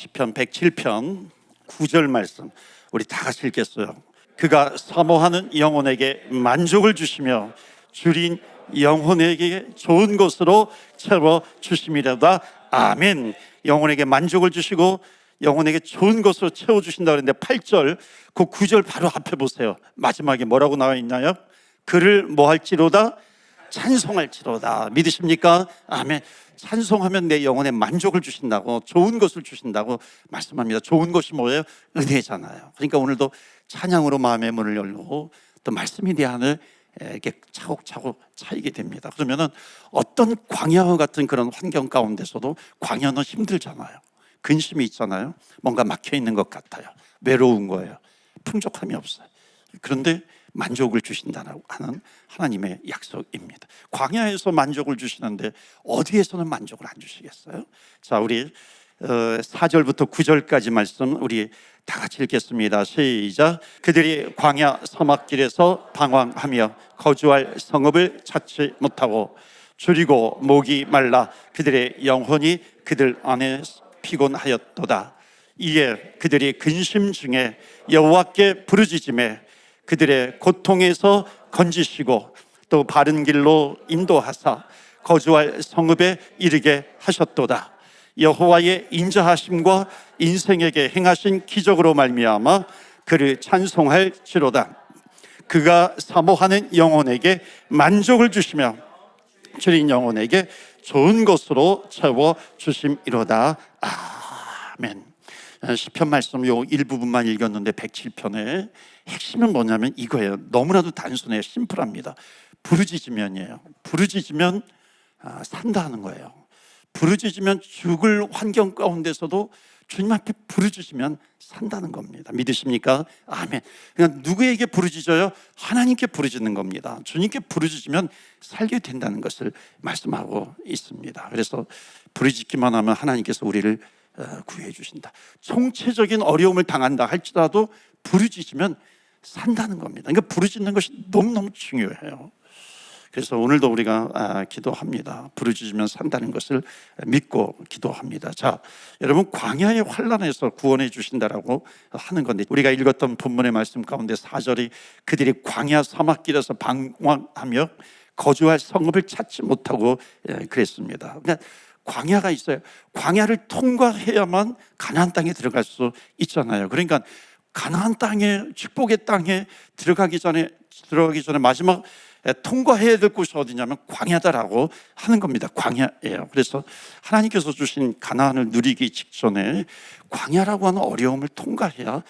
시편 107편 9절 말씀 우리 다 같이 읽겠어요. 그가 사모하는 영혼에게 만족을 주시며 줄인 영혼에게 좋은 것으로 채워 주심이로다. 아멘. 영혼에게 만족을 주시고 영혼에게 좋은 것으로 채워주신다 그랬는데 8절 그 9절 바로 앞에 보세요. 마지막에 뭐라고 나와 있나요? 그를 뭐 할지로다? 찬송할지로다. 믿으십니까? 아멘. 찬송하면 내 영혼에 만족을 주신다고, 좋은 것을 주신다고 말씀합니다. 좋은 것이 뭐예요? 은혜잖아요. 그러니까 오늘도 찬양으로 마음의 문을 열고 또 말씀이 내 안을 이렇게 차곡차곡 차이게 됩니다. 그러면은 어떤 광야와 같은 그런 환경 가운데서도, 광야는 힘들잖아요. 근심이 있잖아요. 뭔가 막혀 있는 것 같아요. 외로운 거예요. 풍족함이 없어요. 그런데 만족을 주신다는 하는 하나님의 약속입니다. 광야에서 만족을 주시는데 어디에서는 만족을 안 주시겠어요? 자, 우리 4절부터 9절까지 말씀 우리 다 같이 읽겠습니다. 시작. 그들이 광야 사막길에서 방황하며 거주할 성읍을 찾지 못하고 줄이고 목이 말라 그들의 영혼이 그들 안에 피곤하였도다. 이에 그들이 근심 중에 여호와께 부르짖음에 그들의 고통에서 건지시고 또 바른 길로 인도하사 거주할 성읍에 이르게 하셨도다. 여호와의 인자하심과 인생에게 행하신 기적으로 말미암아 그를 찬송할지로다. 그가 사모하는 영혼에게 만족을 주시며 줄인 영혼에게 좋은 것으로 채워 주심이로다. 아멘. 시편 말씀 요 일부분만 읽었는데 107편의 핵심은 뭐냐면 이거예요. 너무나도 단순해요. 심플합니다. 부르짖으면이에요. 부르짖으면 산다 하는 거예요. 부르짖으면 죽을 환경 가운데서도 주님 앞에 부르짖으면 산다는 겁니다. 믿으십니까? 아멘. 그냥 누구에게 부르짖어요? 하나님께 부르짖는 겁니다. 주님께 부르짖으면 살게 된다는 것을 말씀하고 있습니다. 그래서 부르짖기만 하면 하나님께서 우리를 구해 주신다. 총체적인 어려움을 당한다 할지라도 부르짖으면 산다는 겁니다. 그러니까 부르짖는 것이 너무너무 중요해요. 그래서 오늘도 우리가 기도합니다. 부르짖으면 산다는 것을 믿고 기도합니다. 자, 여러분, 광야의 환난에서 구원해 주신다라고 하는 건데, 우리가 읽었던 본문의 말씀 가운데 4절이 그들이 광야 사막길에서 방황하며 거주할 성읍을 찾지 못하고 그랬습니다. 그러니까 광야가 있어요. 광야를 통과해야만 가나안 땅에 들어갈 수 있잖아요. 그러니까 가나안 땅에, 축복의 땅에 들어가기 전에 마지막 통과해야 될 곳이 어디냐면 광야다라고 하는 겁니다. 광야예요. 그래서 하나님께서 주신 가나안을 누리기 직전에 광야라고 하는 어려움을 통과해야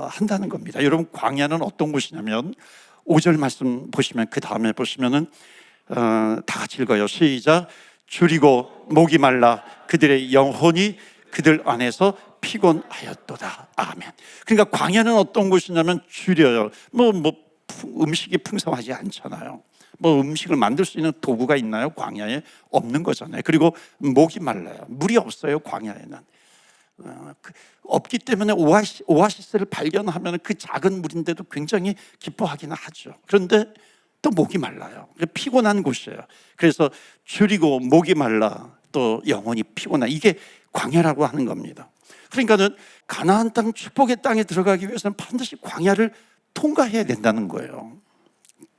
한다는 겁니다. 여러분, 광야는 어떤 곳이냐면 5절 말씀 보시면, 그 다음에 보시면은 다 같이 읽어요. 시작. 줄이고 목이 말라 그들의 영혼이 그들 안에서 피곤하였도다. 아멘. 그러니까 광야는 어떤 곳이냐면 줄여요. 음식이 풍성하지 않잖아요. 음식을 만들 수 있는 도구가 있나요? 광야에 없는 거잖아요. 그리고 목이 말라요. 물이 없어요. 광야에는 없기 때문에 오아시스를 발견하면 그 작은 물인데도 굉장히 기뻐하기는 하죠. 그런데 또 목이 말라요. 피곤한 곳이에요. 그래서 줄이고 목이 말라 또 영혼이 피곤하, 이게 광야라고 하는 겁니다. 그러니까는 가나안 땅, 축복의 땅에 들어가기 위해서는 반드시 광야를 통과해야 된다는 거예요.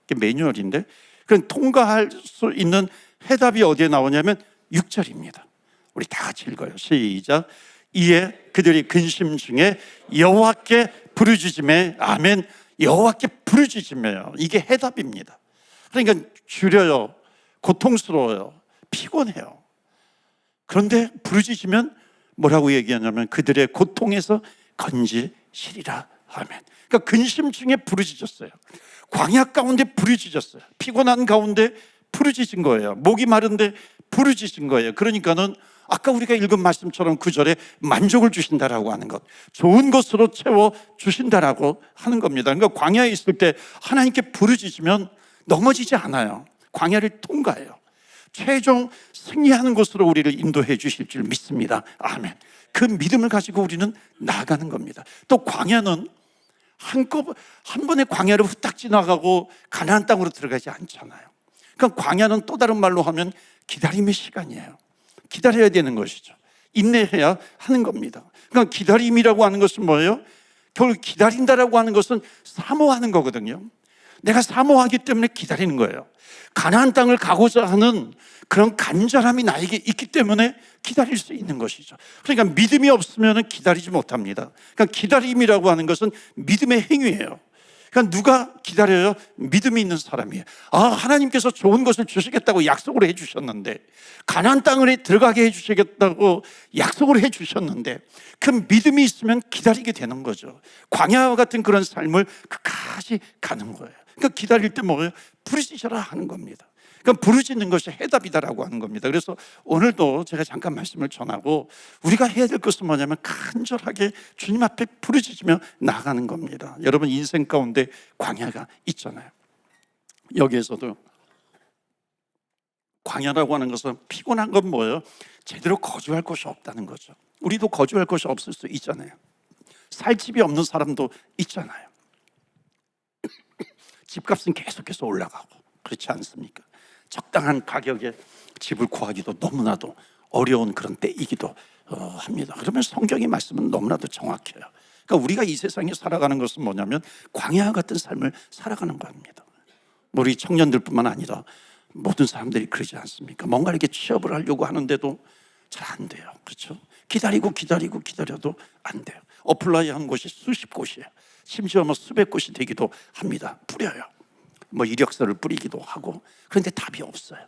이게 매뉴얼인데, 그럼 통과할 수 있는 해답이 어디에 나오냐면 6절입니다. 우리 다 같이 읽어요. 시작. 이에 그들이 근심 중에 여호와께 부르짖음에, 아멘. 여호와께 부르짖으며요. 이게 해답입니다. 그러니까 줄여요, 고통스러워요, 피곤해요. 그런데 부르짖으면 뭐라고 얘기하냐면 그들의 고통에서 건지시리라. 아멘. 그러니까 근심 중에 부르짖었어요. 광야 가운데 부르짖었어요. 피곤한 가운데 부르짖은 거예요. 목이 마른데 부르짖은 거예요. 그러니까는 아까 우리가 읽은 말씀처럼 9절에 만족을 주신다라고 하는 것, 좋은 것으로 채워 주신다라고 하는 겁니다. 그러니까 광야에 있을 때 하나님께 부르짖으면 넘어지지 않아요. 광야를 통과해요. 최종 승리하는 곳으로 우리를 인도해 주실 줄 믿습니다. 아멘. 그 믿음을 가지고 우리는 나아가는 겁니다. 또 광야는 한 번에 광야를 후딱 지나가고 가나안 땅으로 들어가지 않잖아요. 그러니까 광야는 또 다른 말로 하면 기다림의 시간이에요. 기다려야 되는 것이죠. 인내해야 하는 겁니다. 그러니까 기다림이라고 하는 것은 뭐예요? 결국 기다린다라고 하는 것은 사모하는 거거든요. 내가 사모하기 때문에 기다리는 거예요. 가나안 땅을 가고자 하는 그런 간절함이 나에게 있기 때문에 기다릴 수 있는 것이죠. 그러니까 믿음이 없으면 기다리지 못합니다. 그러니까 기다림이라고 하는 것은 믿음의 행위예요. 그러니까 누가 기다려요? 믿음이 있는 사람이에요. 하나님께서 좋은 것을 주시겠다고 약속을 해주셨는데, 가나안 땅을 들어가게 해주시겠다고 약속을 해주셨는데, 그 믿음이 있으면 기다리게 되는 거죠. 광야와 같은 그런 삶을 끝까지 가는 거예요. 그러니까 기다릴 때 뭐예요? 부르짖어라 하는 겁니다. 그러니까 부르짖는 것이 해답이다라고 하는 겁니다. 그래서 오늘도 제가 잠깐 말씀을 전하고, 우리가 해야 될 것은 뭐냐면 간절하게 주님 앞에 부르짖으며 나가는 겁니다. 여러분, 인생 가운데 광야가 있잖아요. 여기에서도 광야라고 하는 것은 피곤한 건 뭐예요? 제대로 거주할 곳이 없다는 거죠. 우리도 거주할 곳이 없을 수 있잖아요. 살 집이 없는 사람도 있잖아요. 집값은 계속해서 올라가고, 그렇지 않습니까? 적당한 가격에 집을 구하기도 너무나도 어려운 그런 때이기도 합니다. 그러면 성경의 말씀은 너무나도 정확해요. 그러니까 우리가 이 세상에 살아가는 것은 뭐냐면 광야 같은 삶을 살아가는 겁니다. 우리 청년들뿐만 아니라 모든 사람들이 그러지 않습니까? 뭔가 이렇게 취업을 하려고 하는데도 잘 안 돼요. 그렇죠? 기다려도 안 돼요. 어플라이 한 곳이 수십 곳이에요. 심지어 수백 곳이 되기도 합니다. 뿌려요. 이력서를 뿌리기도 하고, 그런데 답이 없어요.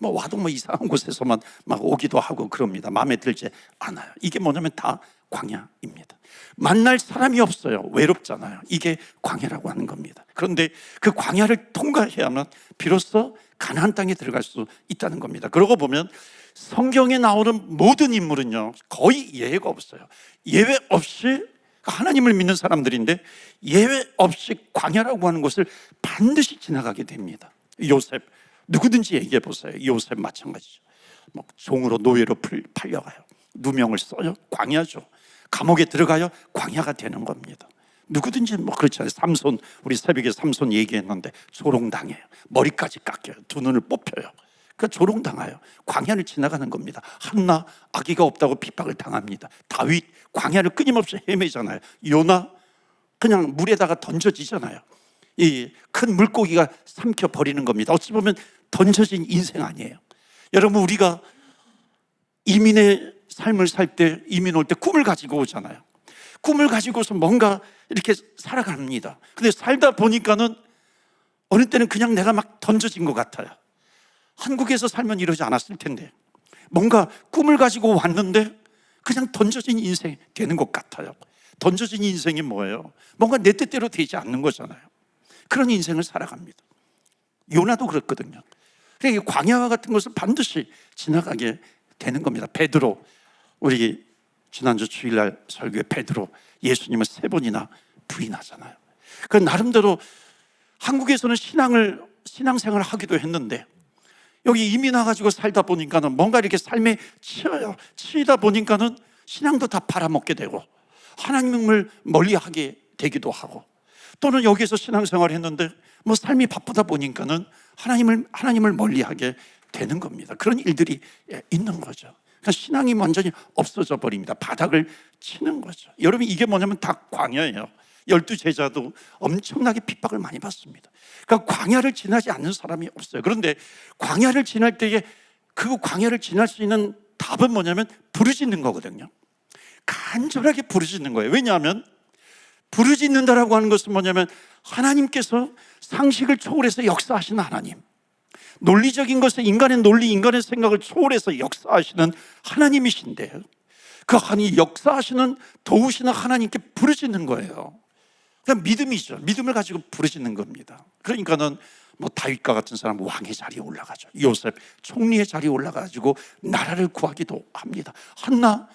와도 이상한 곳에서만 막 오기도 하고 그럽니다. 마음에 들지 않아요. 이게 뭐냐면 다 광야입니다. 만날 사람이 없어요. 외롭잖아요. 이게 광야라고 하는 겁니다. 그런데 그 광야를 통과해야만 비로소 가나안 땅에 들어갈 수 있다는 겁니다. 그러고 보면 성경에 나오는 모든 인물은요, 거의 예외가 없어요. 예외 없이 하나님을 믿는 사람들인데 예외 없이 광야라고 하는 것을 반드시 지나가게 됩니다. 요셉, 누구든지 얘기해 보세요. 요셉 마찬가지죠. 종으로 노예로 팔려가요. 누명을 써요. 광야죠. 감옥에 들어가요. 광야가 되는 겁니다. 누구든지 그렇잖아요. 삼손, 우리 새벽에 삼손 얘기했는데 조롱당해요. 머리까지 깎여요. 두 눈을 뽑혀요. 조롱당해요. 광야를 지나가는 겁니다. 한나, 아기가 없다고 핍박을 당합니다. 다윗, 광야를 끊임없이 헤매잖아요. 요나, 그냥 물에다가 던져지잖아요. 이 큰 물고기가 삼켜버리는 겁니다. 어찌 보면 던져진 인생 아니에요. 여러분, 우리가 이민의 삶을 살 때, 이민 올 때 꿈을 가지고 오잖아요. 꿈을 가지고서 뭔가 이렇게 살아갑니다. 근데 살다 보니까는 어느 때는 그냥 내가 막 던져진 것 같아요. 한국에서 살면 이러지 않았을 텐데, 뭔가 꿈을 가지고 왔는데 그냥 던져진 인생이 되는 것 같아요. 던져진 인생이 뭐예요? 뭔가 내 뜻대로 되지 않는 거잖아요. 그런 인생을 살아갑니다. 요나도 그렇거든요. 그러니까 광야와 같은 것을 반드시 지나가게 되는 겁니다. 베드로, 우리 지난주 주일날 설교에 베드로 예수님을 3번이나 부인하잖아요. 그 나름대로 한국에서는 신앙생활을 하기도 했는데, 여기 이민 와가지고 살다 보니까는 뭔가 이렇게 삶에 치이다 보니까는 신앙도 다 팔아먹게 되고 하나님을 멀리하게 되기도 하고, 또는 여기에서 신앙생활을 했는데 삶이 바쁘다 보니까는 하나님을 멀리하게 되는 겁니다. 그런 일들이 있는 거죠. 그러니까 신앙이 완전히 없어져 버립니다. 바닥을 치는 거죠. 여러분, 이게 뭐냐면 다 광야예요. 12제자도 엄청나게 핍박을 많이 받습니다. 그러니까 광야를 지나지 않는 사람이 없어요. 그런데 광야를 지날 때에 그 광야를 지날 수 있는 답은 뭐냐면 부르짖는 거거든요. 간절하게 부르짖는 거예요. 왜냐하면 부르짖는다라고 하는 것은 뭐냐면 하나님께서 상식을 초월해서 역사하시는 하나님, 논리적인 것에 인간의 논리, 인간의 생각을 초월해서 역사하시는 하나님이신데, 그 역사하시는 도우시는 하나님께 부르짖는 거예요. 그냥 믿음이죠. 믿음을 가지고 부르짖는 겁니다. 그러니까는 다윗과 같은 사람 왕의 자리에 올라가죠. 요셉 총리의 자리에 올라가지고 나라를 구하기도 합니다. 한나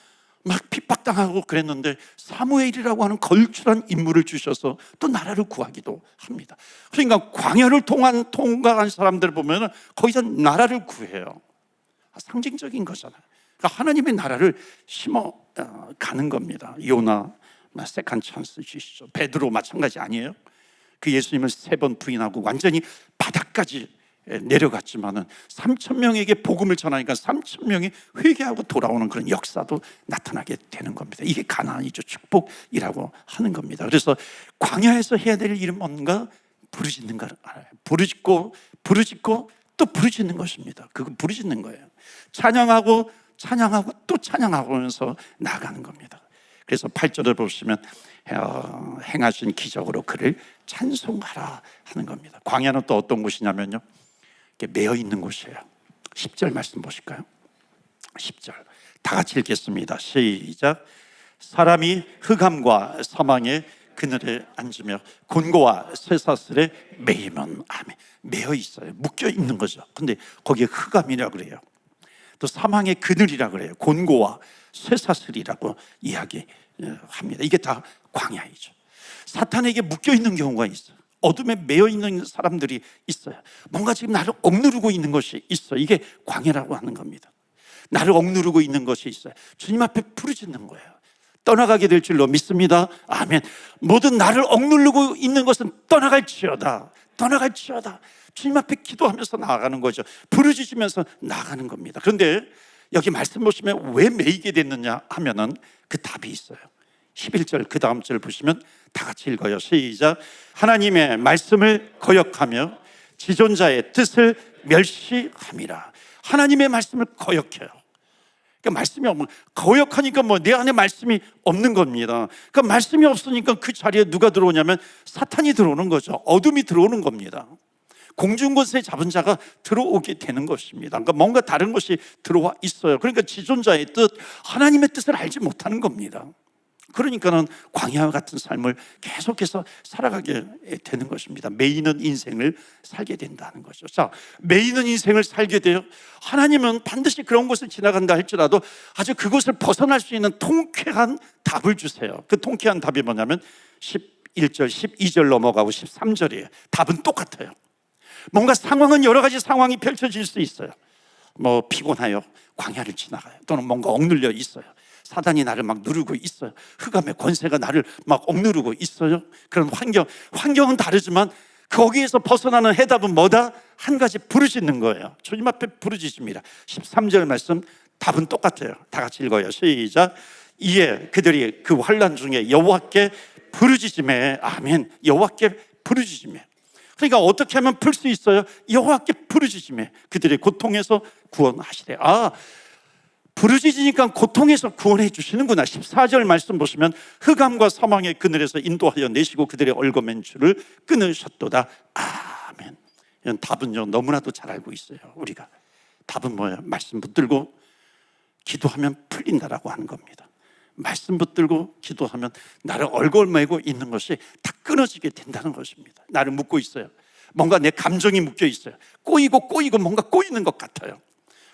막 핍박당하고 그랬는데 사무엘이라고 하는 걸출한 인물을 주셔서 또 나라를 구하기도 합니다. 그러니까 광야를 통과한 사람들 보면 거의 다 나라를 구해요. 상징적인 거잖아요. 그러니까 하나님의 나라를 심어 가는 겁니다. 요나 세컨 찬스 주시죠. 베드로 마찬가지 아니에요? 그 예수님을 3번 부인하고 완전히 바닥까지 내려갔지만은 3천 명에게 복음을 전하니까 3천 명이 회개하고 돌아오는 그런 역사도 나타나게 되는 겁니다. 이게 가나안이죠. 축복이라고 하는 겁니다. 그래서 광야에서 해야 될 일은 뭔가? 부르짖는 걸 알아요. 부르짖고 또 부르짖는 것입니다. 그거 부르짖는 거예요. 찬양하고 또 찬양하고 하면서 나아가는 겁니다. 그래서 8절을 보시면 행하신 기적으로 그를 찬송하라 하는 겁니다. 광야는 또 어떤 곳이냐면요, 매여 있는 곳이에요. 10절 말씀 보실까요? 10절 다 같이 읽겠습니다. 시작. 사람이 흑암과 사망의 그늘에 앉으며 곤고와 쇠사슬에 매이면, 아멘, 매여 있어요. 묶여 있는 거죠. 근데 거기에 흑암이라 그래요. 또 사망의 그늘이라 그래요. 곤고와 쇠사슬이라고 이야기합니다. 이게 다 광야이죠. 사탄에게 묶여 있는 경우가 있어요. 어둠에 매여 있는 사람들이 있어요. 뭔가 지금 나를 억누르고 있는 것이 있어요. 이게 광야라고 하는 겁니다. 나를 억누르고 있는 것이 있어요. 주님 앞에 부르짖는 거예요. 떠나가게 될 줄로 믿습니다. 아멘. 모든 나를 억누르고 있는 것은 떠나갈지어다. 주님 앞에 기도하면서 나아가는 거죠. 부르짖으면서 나아가는 겁니다. 그런데 여기 말씀 보시면 왜 매이게 됐느냐 하면은 그 답이 있어요. 11절 그 다음 절 보시면 다 같이 읽어요. 시작. 하나님의 말씀을 거역하며 지존자의 뜻을 멸시함이라. 하나님의 말씀을 거역해요. 그러니까 말씀이 없는, 거역하니까 내 안에 말씀이 없는 겁니다. 그러니까 말씀이 없으니까 그 자리에 누가 들어오냐면 사탄이 들어오는 거죠. 어둠이 들어오는 겁니다. 공중권세 잡은 자가 들어오게 되는 것입니다. 그러니까 뭔가 다른 것이 들어와 있어요. 그러니까 지존자의 뜻, 하나님의 뜻을 알지 못하는 겁니다. 그러니까는 광야와 같은 삶을 계속해서 살아가게 되는 것입니다. 매이는 인생을 살게 된다는 거죠. 자, 매이는 인생을 살게 돼요. 하나님은 반드시 그런 곳을 지나간다 할지라도 아주 그곳을 벗어날 수 있는 통쾌한 답을 주세요. 그 통쾌한 답이 뭐냐면 11절, 12절 넘어가고 13절이에요. 답은 똑같아요. 뭔가 상황은 여러 가지 상황이 펼쳐질 수 있어요. 피곤하여 광야를 지나가요. 또는 뭔가 억눌려 있어요. 사단이 나를 막 누르고 있어요. 흑암의 권세가 나를 막 억누르고 있어요. 그런 환경은 다르지만 거기에서 벗어나는 해답은 뭐다? 한 가지, 부르짖는 거예요. 주님 앞에 부르짖습니다. 13절 말씀 답은 똑같아요. 다 같이 읽어요. 시작. 이에 그들이 그 환난 중에 여호와께 부르짖음에, 아멘, 여호와께 부르짖음에. 그러니까 어떻게 하면 풀 수 있어요? 여호와께 부르짖음에 그들의 고통에서 구원하시되. 부르짖으니까 고통에서 구원해 주시는구나. 14절 말씀 보시면 흑암과 사망의 그늘에서 인도하여 내시고 그들의 얽어맨 줄을 끊으셨도다. 아멘. 이런 답은요, 너무나도 잘 알고 있어요. 우리가 답은 뭐예요? 말씀 붙들고 기도하면 풀린다라고 하는 겁니다. 말씀 붙들고 기도하면 나를 얽어매고 있는 것이 다 끊어지게 된다는 것입니다. 나를 묶고 있어요. 뭔가 내 감정이 묶여 있어요. 꼬이고 뭔가 꼬이는 것 같아요.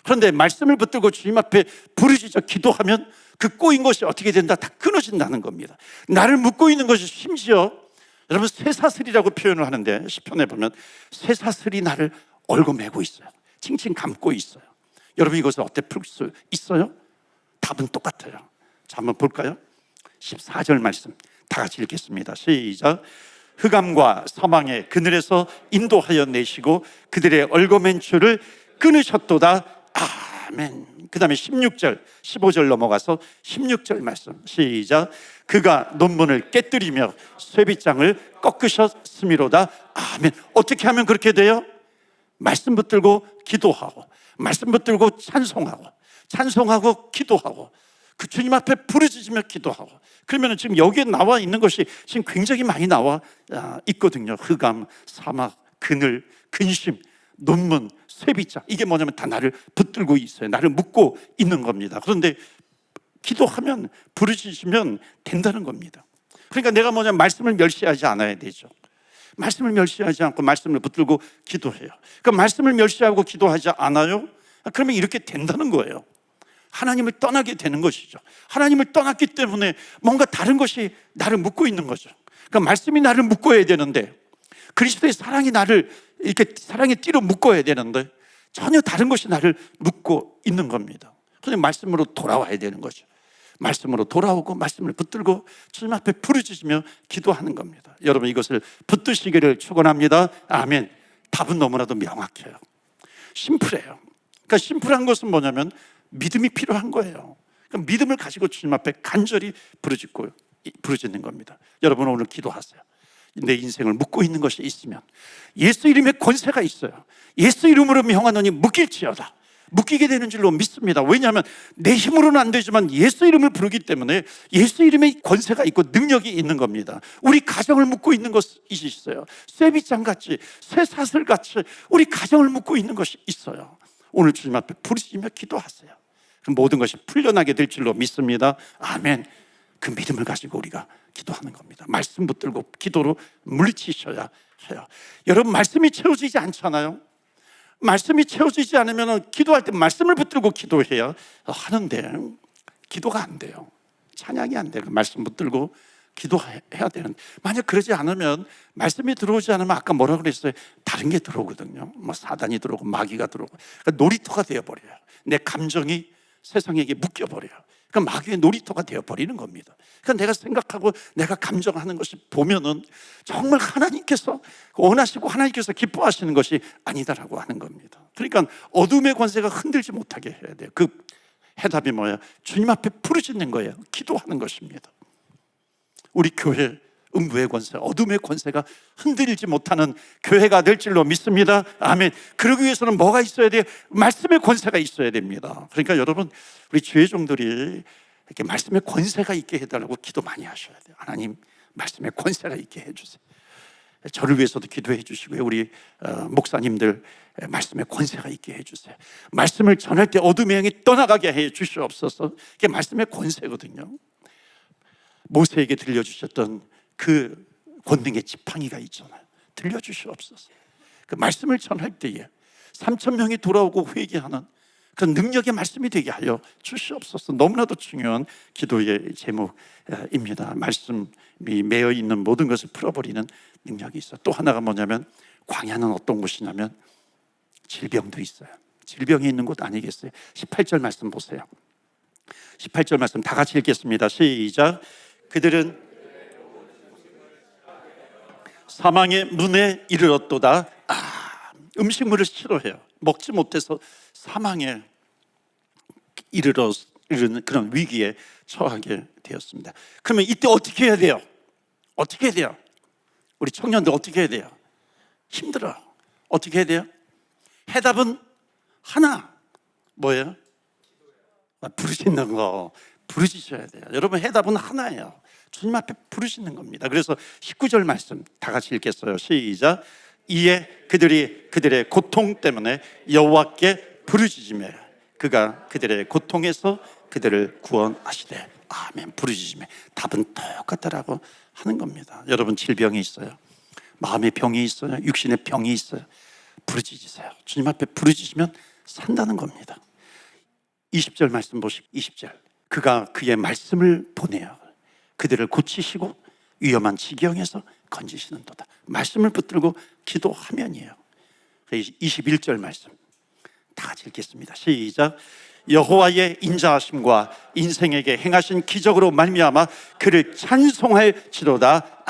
그런데 말씀을 붙들고 주님 앞에 부르짖어 기도하면 그 꼬인 것이 어떻게 된다? 다 끊어진다는 겁니다. 나를 묶고 있는 것이, 심지어 여러분 쇠사슬이라고 표현을 하는데 시편에 보면 쇠사슬이 나를 얽어매고 있어요. 칭칭 감고 있어요. 여러분 이것을 어떻게 풀 수 있어요? 답은 똑같아요. 자, 한번 볼까요? 14절 말씀 다 같이 읽겠습니다. 시작. 흑암과 사망의 그늘에서 인도하여 내시고 그들의 얽어맨 줄을 끊으셨도다. 아멘. 그 다음에 16절, 15절 넘어가서 16절 말씀 시작. 그가 논문을 깨뜨리며 쇠빗장을 꺾으셨음이로다. 아멘. 어떻게 하면 그렇게 돼요? 말씀 붙들고 기도하고, 말씀 붙들고 찬송하고 기도하고, 그 주님 앞에 부르짖으며 기도하고. 그러면 지금 여기에 나와 있는 것이 지금 굉장히 많이 나와 있거든요. 흑암, 사막, 그늘, 근심, 논문, 쇠빗장. 이게 뭐냐면 다 나를 붙들고 있어요. 나를 묶고 있는 겁니다. 그런데 기도하면, 부르짖으면 된다는 겁니다. 그러니까 내가 뭐냐면 말씀을 멸시하지 않아야 되죠. 말씀을 멸시하지 않고 말씀을 붙들고 기도해요. 그러니까 말씀을 멸시하고 기도하지 않아요? 그러면 이렇게 된다는 거예요. 하나님을 떠나게 되는 것이죠. 하나님을 떠났기 때문에 뭔가 다른 것이 나를 묶고 있는 거죠. 그러니까 말씀이 나를 묶어야 되는데, 그리스도의 사랑이 나를 이렇게 사랑의 띠로 묶어야 되는데 전혀 다른 것이 나를 묶고 있는 겁니다. 그런데 말씀으로 돌아와야 되는 거죠. 말씀으로 돌아오고 말씀을 붙들고 주님 앞에 부르짖으며 기도하는 겁니다. 여러분 이것을 붙드시기를 축원합니다. 아멘. 답은 너무나도 명확해요. 심플해요. 그러니까 심플한 것은 뭐냐면 믿음이 필요한 거예요. 그러니까 믿음을 가지고 주님 앞에 간절히 부르짖는 겁니다. 여러분 오늘 기도하세요. 내 인생을 묶고 있는 것이 있으면 예수 이름의 권세가 있어요. 예수 이름으로 명하노니 묶일지어다. 묶이게 되는 줄로 믿습니다. 왜냐하면 내 힘으로는 안 되지만 예수 이름을 부르기 때문에 예수 이름의 권세가 있고 능력이 있는 겁니다. 우리 가정을 묶고 있는 것이 있어요. 쇠빗장같이 쇠사슬같이 우리 가정을 묶고 있는 것이 있어요. 오늘 주님 앞에 부르짖으며 기도하세요. 그럼 모든 것이 풀려나게 될 줄로 믿습니다. 아멘. 그 믿음을 가지고 우리가 기도하는 겁니다. 말씀 붙들고 기도로 물리치셔야 해요. 여러분 말씀이 채워지지 않잖아요. 말씀이 채워지지 않으면 기도할 때 말씀을 붙들고 기도해야 하는데 기도가 안 돼요. 찬양이 안 돼요. 말씀 붙들고 기도해야 되는. 만약 그러지 않으면 말씀이 들어오지 않으면 아까 뭐라고 그랬어요? 다른 게 들어오거든요. 뭐 사단이 들어오고 마귀가 들어오고 그러니까 놀이터가 되어버려요. 내 감정이 세상에게 묶여버려요. 그러니까 마귀의 놀이터가 되어버리는 겁니다. 그러니까 내가 생각하고 내가 감정하는 것이 보면은 정말 하나님께서 원하시고 하나님께서 기뻐하시는 것이 아니다라고 하는 겁니다. 그러니까 어둠의 권세가 흔들지 못하게 해야 돼요. 그 해답이 뭐예요? 주님 앞에 부르짖는 거예요. 기도하는 것입니다. 우리 교회 음부의 권세, 어둠의 권세가 흔들리지 못하는 교회가 될 줄로 믿습니다. 아멘. 그러기 위해서는 뭐가 있어야 돼요? 말씀의 권세가 있어야 됩니다. 그러니까 여러분 우리 주의 종들이 이렇게 말씀의 권세가 있게 해달라고 기도 많이 하셔야 돼요. 하나님 말씀의 권세가 있게 해주세요. 저를 위해서도 기도해 주시고요. 우리 목사님들 말씀의 권세가 있게 해주세요. 말씀을 전할 때 어둠의 영이 떠나가게 해 주시옵소서. 이게 말씀의 권세거든요. 모세에게 들려주셨던 그 권능의 지팡이가 있잖아요. 들려주시옵소서. 그 말씀을 전할 때에 3,000명이 돌아오고 회개하는 그런 능력의 말씀이 되게 하여 주시옵소서. 너무나도 중요한 기도의 제목입니다. 말씀이 매여 있는 모든 것을 풀어버리는 능력이 있어요. 또 하나가 뭐냐면 광야는 어떤 곳이냐면 질병도 있어요. 질병이 있는 곳 아니겠어요? 18절 말씀 보세요. 18절 말씀 다 같이 읽겠습니다. 시작. 그들은 사망의 문에 이르렀도다. 음식물을 싫어해요. 먹지 못해서 사망에 이르는 그런 위기에 처하게 되었습니다. 그러면 이때 어떻게 해야 돼요? 어떻게 해야 돼요? 우리 청년들 어떻게 해야 돼요? 힘들어. 어떻게 해야 돼요? 해답은 하나. 뭐예요? 부르짖는 거. 부르짖어야 돼요. 여러분 해답은 하나예요. 주님 앞에 부르짖는 겁니다. 그래서 19절 말씀 다 같이 읽겠어요. 시작. 이에 그들이 그들의 고통 때문에 여호와께 부르짖으며 그가 그들의 고통에서 그들을 구원하시되. 아멘. 부르짖으며 답은 똑같다라고 하는 겁니다. 여러분 질병이 있어요. 마음의 병이 있어요. 육신의 병이 있어요. 부르짖으세요. 주님 앞에 부르짖으면 산다는 겁니다. 20절 말씀 보시고 20절. 그가 그의 말씀을 보내어 그들을 고치시고 위험한 지경에서 건지시는도다. 말씀을 붙들고 기도하면이에요. 21절 말씀 다 같이 읽겠습니다. 시작. 여호와의 인자하심과 인생에게 행하신 기적으로 말미암아 그를 찬송할지로다.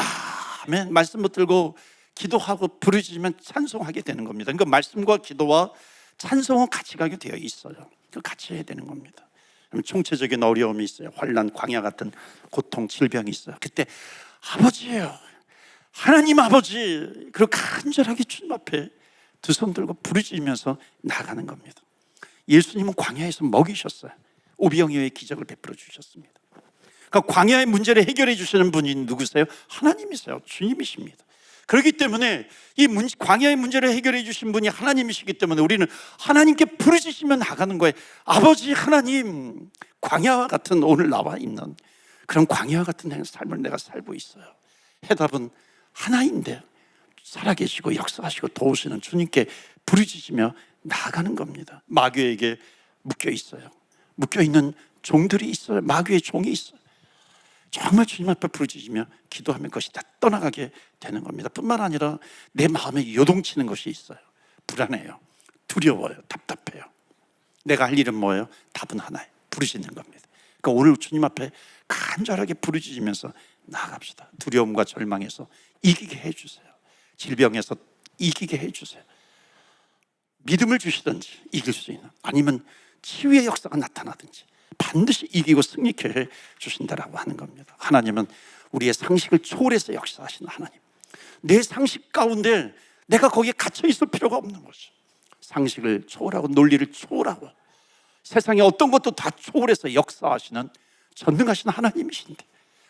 아멘. 말씀 붙들고 기도하고 부르짖으면 찬송하게 되는 겁니다. 그러니까 말씀과 기도와 찬송은 같이 가게 되어 있어요. 그 같이 해야 되는 겁니다. 총체적인 어려움이 있어요. 환난, 광야 같은 고통, 질병이 있어요. 그때 아버지예요. 하나님 아버지. 그리고 간절하게 주님 앞에 두 손 들고 부르짖으면서 나가는 겁니다. 예수님은 광야에서 먹이셨어요. 오병이어의 기적을 베풀어 주셨습니다. 그러니까 광야의 문제를 해결해 주시는 분이 누구세요? 하나님이세요. 주님이십니다. 그렇기 때문에 이 광야의 문제를 해결해 주신 분이 하나님이시기 때문에 우리는 하나님께 부르짖으며 나가는 거예요. 아버지 하나님, 광야와 같은 오늘 나와 있는 그런 광야와 같은 삶을 내가 살고 있어요. 해답은 하나인데 살아계시고 역사하시고 도우시는 주님께 부르짖으며 나아가는 겁니다. 마귀에게 묶여 있어요. 묶여 있는 종들이 있어요. 마귀의 종이 있어요. 정말 주님 앞에 부르짖으며 기도하면 그것이 다 떠나가게 되는 겁니다. 뿐만 아니라 내 마음에 요동치는 것이 있어요. 불안해요. 두려워요. 답답해요. 내가 할 일은 뭐예요? 답은 하나예요. 부르짖는 겁니다. 그러니까 오늘 주님 앞에 간절하게 부르짖으면서 나아갑시다. 두려움과 절망에서 이기게 해주세요. 질병에서 이기게 해주세요. 믿음을 주시든지 이길 수 있는, 아니면 치유의 역사가 나타나든지 반드시 이기고 승리케 해 주신다라고 하는 겁니다. 하나님은 우리의 상식을 초월해서 역사하시는 하나님. 내 상식 가운데 내가 거기에 갇혀 있을 필요가 없는 거죠. 상식을 초월하고 논리를 초월하고 세상의 어떤 것도 다 초월해서 역사하시는 전능하신 하나님이신데,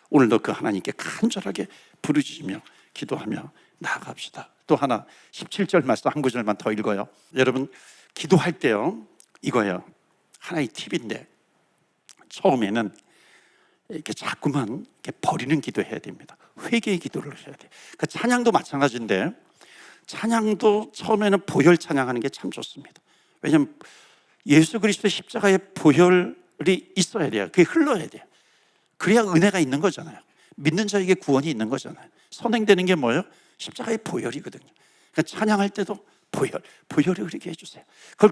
오늘도 그 하나님께 간절하게 부르짖으며 기도하며 나아갑시다. 또 하나 17절 말씀 한 구절만 더 읽어요. 여러분, 기도할 때요, 이거예요. 하나의 팁인데, 처음에는 이렇게 자꾸만 이렇게 버리는 기도해야 됩니다. 회개의 기도를 해야 돼요. 그러니까 찬양도 마찬가지인데, 찬양도 처음에는 보혈 찬양하는 게 참 좋습니다. 왜냐하면 예수 그리스도의 십자가의 보혈이 있어야 돼요. 그게 흘러야 돼요. 그래야 은혜가 있는 거잖아요. 믿는 자에게 구원이 있는 거잖아요. 선행되는 게 뭐예요? 십자가의 보혈이거든요. 그러니까 찬양할 때도 보혈을 흐르게 해주세요. 그걸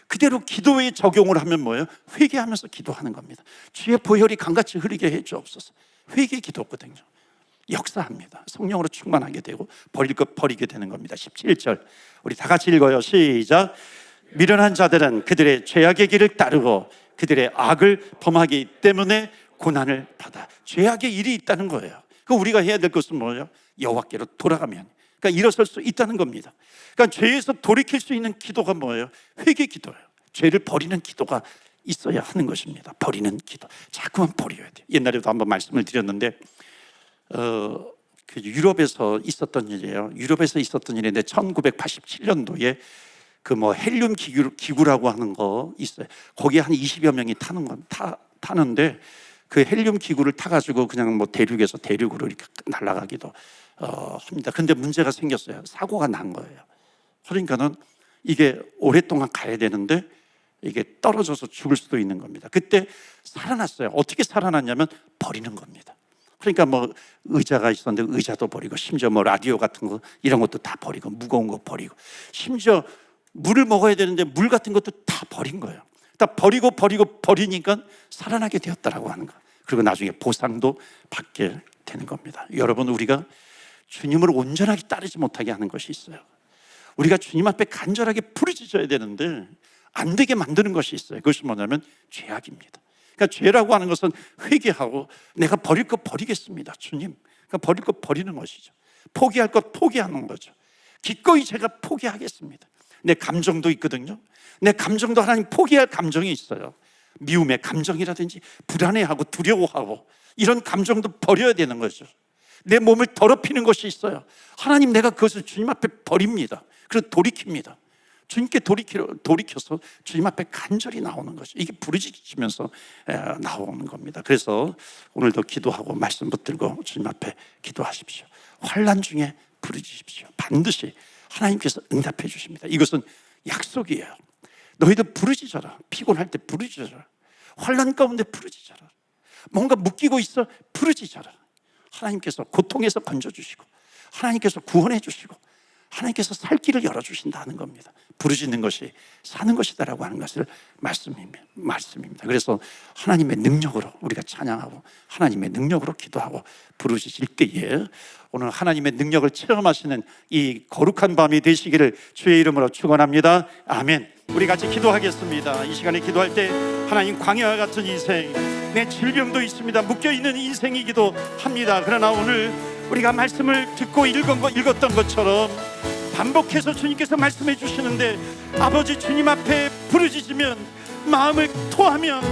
그대로 기도에 적용을 하면 뭐예요? 회개하면서 기도하는 겁니다. 주의 보혈이 강같이 흐르게 해주옵소서. 회개 기도거든요. 역사합니다. 성령으로 충만하게 되고 버릴 것 버리게 되는 겁니다. 17절 우리 다 같이 읽어요. 시작. 미련한 자들은 그들의 죄악의 길을 따르고 그들의 악을 범하기 때문에 고난을 받아. 죄악의 일이 있다는 거예요. 그 우리가 해야 될 것은 뭐예요? 여호와께로 돌아가면, 그러니까 일어설 수 있다는 겁니다. 그러니까 죄에서 돌이킬 수 있는 기도가 뭐예요? 회개 기도예요. 죄를 버리는 기도가 있어야 하는 것입니다. 버리는 기도. 자꾸만 버려야 돼요. 옛날에도 한번 말씀을 드렸는데 그 유럽에서 있었던 일이에요. 유럽에서 있었던 일인데 1987년도에 그 뭐 헬륨 기구라고 하는 거 있어요. 거기에 한 20여 명이 타는데 그 헬륨 기구를 타가지고 그냥 뭐 대륙에서 대륙으로 이렇게 날아가기도 합니다. 근데 문제가 생겼어요. 사고가 난 거예요. 그러니까는 이게 오랫동안 가야 되는데 이게 떨어져서 죽을 수도 있는 겁니다. 그때 살아났어요. 어떻게 살아났냐면 버리는 겁니다. 그러니까 뭐 의자가 있었는데 의자도 버리고, 심지어 뭐 라디오 같은 거 이런 것도 다 버리고, 무거운 거 버리고, 심지어 물을 먹어야 되는데 물 같은 것도 다 버린 거예요. 다 버리니까 살아나게 되었다라고 하는 거예요. 그리고 나중에 보상도 받게 되는 겁니다. 여러분, 우리가 주님을 온전하게 따르지 못하게 하는 것이 있어요. 우리가 주님 앞에 간절하게 부르짖어야 되는데 안 되게 만드는 것이 있어요. 그것이 뭐냐면 죄악입니다. 그러니까 죄라고 하는 것은 회개하고 내가 버릴 것 버리겠습니다, 주님. 그러니까 버릴 것 버리는 것이죠. 포기할 것 포기하는 거죠. 기꺼이 제가 포기하겠습니다. 내 감정도 있거든요. 내 감정도 하나님 포기할 감정이 있어요. 미움의 감정이라든지 불안해하고 두려워하고 이런 감정도 버려야 되는 거죠. 내 몸을 더럽히는 것이 있어요. 하나님, 내가 그것을 주님 앞에 버립니다. 그래서 돌이킵니다. 주님께 돌이켜서 주님 앞에 간절히 나오는 거죠. 이게 부르짖으면서 나오는 겁니다. 그래서 오늘도 기도하고 말씀 붙들고 주님 앞에 기도하십시오. 환난 중에 부르짖으십시오. 반드시 하나님께서 응답해 주십니다. 이것은 약속이에요. 너희도 부르짖어라. 피곤할 때 부르짖어라. 환난 가운데 부르짖어라. 뭔가 묶이고 있어 부르짖어라. 하나님께서 고통에서 건져주시고, 하나님께서 구원해 주시고, 하나님께서 살 길을 열어주신다는 겁니다. 부르짖는 것이 사는 것이다라고 하는 것을 말씀입니다. 그래서 하나님의 능력으로 우리가 찬양하고 하나님의 능력으로 기도하고 부르짖을 때에 오늘 하나님의 능력을 체험하시는 이 거룩한 밤이 되시기를 주의 이름으로 축원합니다. 아멘. 우리 같이 기도하겠습니다. 이 시간에 기도할 때 하나님, 광야와 같은 인생, 내 질병도 있습니다. 묶여있는 인생이기도 합니다. 그러나 오늘 우리가 말씀을 듣고 읽었던 것처럼 반복해서 주님께서 말씀해 주시는데, 아버지 주님 앞에 부르짖으면, 마음을 토하면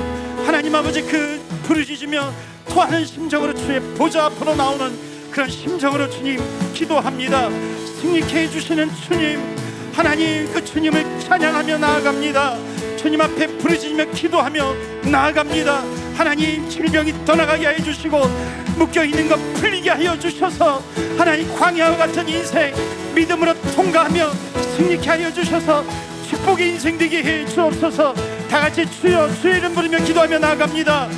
하나님 아버지 그 부르짖으며 토하는 심정으로 주의 보좌 앞으로 나오는 그런 심정으로 주님 기도합니다. 승리케 해주시는 주님, 하나님, 그 주님을 찬양하며 나아갑니다. 주님 앞에 부르짖으며 기도하며 나아갑니다. 하나님, 질병이 떠나가게 해주시고 묶여있는 것 풀리게 하여 주셔서 하나님, 광야와 같은 인생 믿음으로 통과하며 승리케 하여 주셔서 축복의 인생 되게 해 주옵소서. 다같이 주여, 주의 이름 부르며 기도하며 나아갑니다.